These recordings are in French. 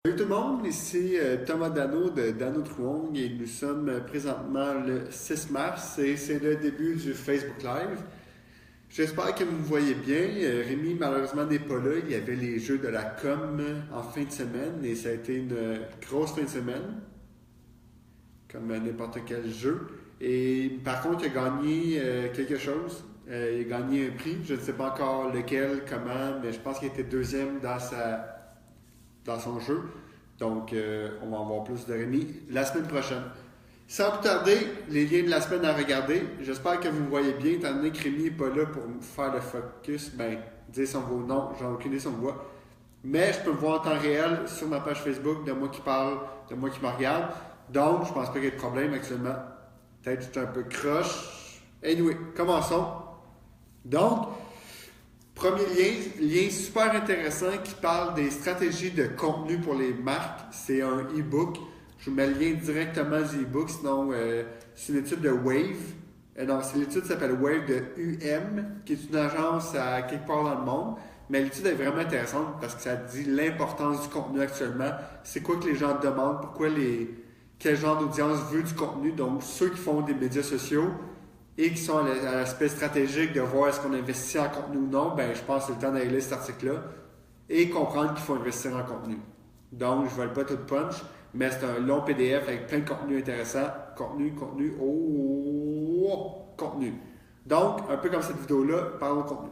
Salut tout le monde, ici Thomas Dano de Dano Truong et nous sommes présentement le 6 mars et c'est le début du Facebook Live. J'espère que vous me voyez bien. Rémi malheureusement n'est pas là, il y avait les jeux de la com en fin de semaine et ça a été une grosse fin de semaine, comme n'importe quel jeu. Et par contre, il a gagné quelque chose. Il a gagné un prix, je ne sais pas encore lequel, comment, mais je pense qu'il était deuxième dans son jeu. Donc, on va en voir plus de Rémi la semaine prochaine. Sans plus tarder, les liens de la semaine à regarder. J'espère que vous me voyez bien, étant donné que Rémi n'est pas là pour me faire le focus. Ben, dire son beau nom, j'ai aucune idée si on me voit. Mais je peux me voir en temps réel sur ma page Facebook de moi qui parle, de moi qui me regarde. Donc, je pense pas qu'il y ait de problème actuellement. Peut-être que je suis un peu croche. Anyway, commençons. Donc, premier lien super intéressant qui parle des stratégies de contenu pour les marques. C'est un e-book. Je vous mets le lien directement du e-book, sinon c'est une étude de Wave. Non, c'est l'étude qui s'appelle Wave de UM, qui est une agence à quelque part dans le monde. Mais l'étude est vraiment intéressante parce que ça dit l'importance du contenu actuellement. C'est quoi que les gens demandent, quel genre d'audience veut du contenu. Donc, ceux qui font des médias sociaux, et qui sont à l'aspect stratégique de voir est-ce qu'on investit en contenu ou non, ben je pense que c'est le temps d'aller lire cet article-là et comprendre qu'il faut investir en contenu. Donc, je ne vole pas tout punch, mais c'est un long PDF avec plein de contenu intéressant. Contenu. Donc, un peu comme cette vidéo-là, parlons de contenu.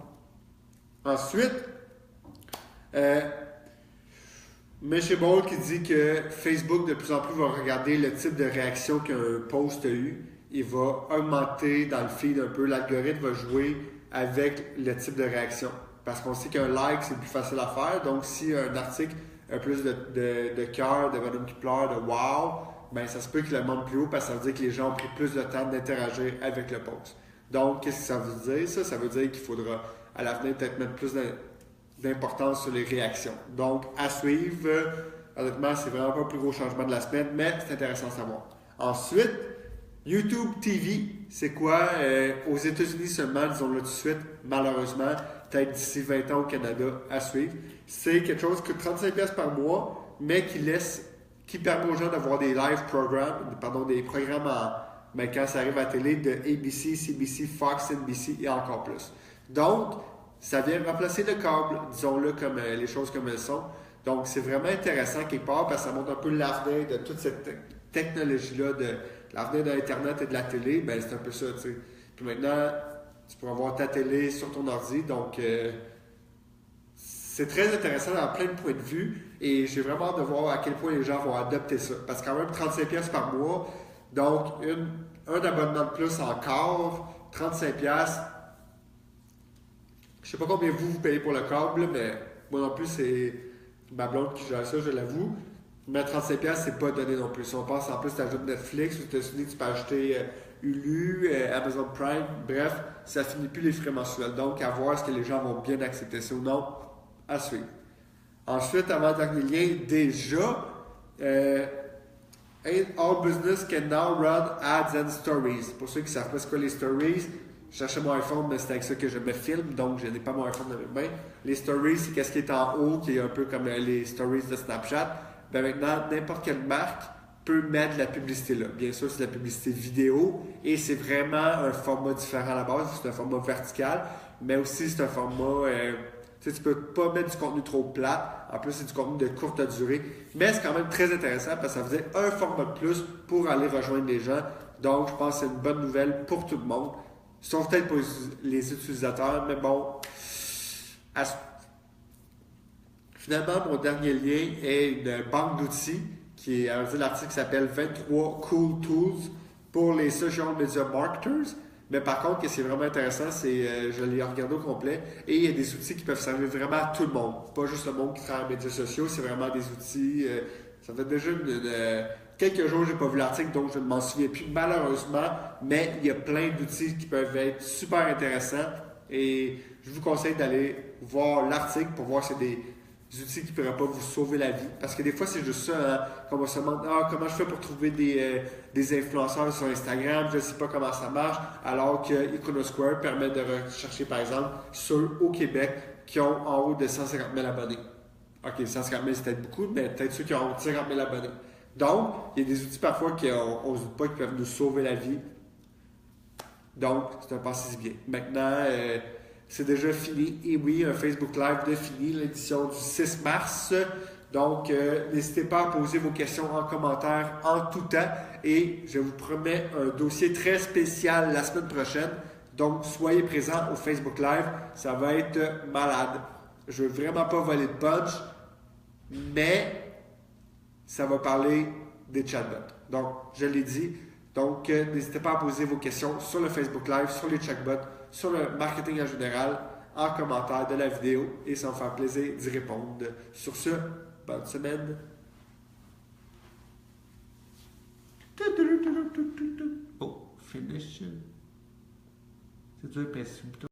Ensuite, Mashable qui dit que Facebook de plus en plus va regarder le type de réaction qu'un post a eu. Il va augmenter dans le feed un peu. L'algorithme va jouer avec le type de réaction. Parce qu'on sait qu'un like, c'est plus facile à faire. Donc, si un article a plus de cœur, de bonhomme qui pleure, de wow, ben ça se peut qu'il le monte plus haut parce que ça veut dire que les gens ont pris plus de temps d'interagir avec le post. Donc, qu'est-ce que ça veut dire, ça? Ça veut dire qu'il faudra à l'avenir peut-être mettre plus d'importance sur les réactions. Donc, à suivre. Honnêtement, c'est vraiment pas le plus gros changement de la semaine, mais c'est intéressant à savoir. Ensuite, YouTube TV, c'est quoi? Aux États-Unis seulement, disons-le tout de suite, malheureusement, peut-être d'ici 20 ans au Canada, à suivre. C'est quelque chose qui coûte 35$ par mois, mais qui permet aux gens d'avoir des live programmes, des programmes quand ça arrive à la télé de ABC, CBC, Fox, NBC et encore plus. Donc, ça vient remplacer le câble, disons-le comme les choses comme elles sont. Donc, c'est vraiment intéressant quelque part parce que ça montre un peu l'avenir de toute cette technologie-là, de l'avenir de l'Internet et de la télé. Ben, c'est un peu ça, tu sais. Puis maintenant, tu pourras voir ta télé sur ton ordi. Donc, c'est très intéressant dans plein de points de vue. Et j'ai vraiment hâte de voir à quel point les gens vont adopter ça. Parce que quand même, 35$ par mois. Donc, un abonnement de plus encore, 35$. Je sais pas combien vous payez pour le câble, mais moi non plus, c'est ma blonde qui gère ça, je l'avoue. Mais 35$, c'est pas donné non plus. Si on pense en plus, tu ajoutes Netflix, aux États-Unis, tu peux acheter Hulu, Amazon Prime, bref, ça finit plus les frais mensuels. Donc, à voir est-ce que les gens vont bien accepter ça ou non, à suivre. Ensuite, avant le dernier lien, déjà, all business can now run ads and stories. Pour ceux qui ne savent pas ce que les stories, je cherchais mon iPhone, mais c'est avec ça que je me filme, donc je n'ai pas mon iPhone dans mes mains. Les stories, c'est qu'est-ce qui est en haut, qui est un peu comme les stories de Snapchat. Ben maintenant, n'importe quelle marque peut mettre de la publicité là. Bien sûr, c'est de la publicité vidéo et c'est vraiment un format différent à la base. C'est un format vertical, mais aussi c'est un format... tu ne peux pas mettre du contenu trop plat. En plus, c'est du contenu de courte durée. Mais c'est quand même très intéressant parce que ça faisait un format de plus pour aller rejoindre les gens. Donc, je pense que c'est une bonne nouvelle pour tout le monde. Sauf peut-être pour les utilisateurs, mais bon... Finalement, mon dernier lien est une banque d'outils qui est, l'article s'appelle 23 Cool Tools pour les social media marketers. Mais par contre, ce qui est vraiment intéressant, c'est je l'ai regardé au complet et il y a des outils qui peuvent servir vraiment à tout le monde. Pas juste le monde qui travaille en médias sociaux, c'est vraiment des outils. Ça fait déjà quelques jours que je n'ai pas vu l'article, donc je ne m'en souviens plus malheureusement. Mais il y a plein d'outils qui peuvent être super intéressants et je vous conseille d'aller voir l'article pour voir si c'est des outils qui ne pourraient pas vous sauver la vie. Parce que des fois, c'est juste ça, hein, qu'on va se demander comment je fais pour trouver des influenceurs sur Instagram, je ne sais pas comment ça marche, alors que Iconosquare permet de rechercher, par exemple, ceux au Québec qui ont en haut de 150 000 abonnés. OK, 150 000, c'est peut-être beaucoup, mais peut-être ceux qui ont 50 000 abonnés. Donc, il y a des outils parfois qu'on ne se doute pas qui peuvent nous sauver la vie. Donc, c'est un passé bien. Maintenant, c'est déjà fini. Et oui, un Facebook Live de fini, l'édition du 6 mars. Donc, n'hésitez pas à poser vos questions en commentaire en tout temps. Et je vous promets un dossier très spécial la semaine prochaine. Donc, soyez présents au Facebook Live. Ça va être malade. Je ne veux vraiment pas voler de punch, mais ça va parler des chatbots. Donc, je l'ai dit. Donc, n'hésitez pas à poser vos questions sur le Facebook Live, sur les chatbots, sur le marketing en général, en commentaire de la vidéo et ça me fait plaisir d'y répondre. Sur ce, bonne semaine. Oh, finish. C'est dur, mais c'est plutôt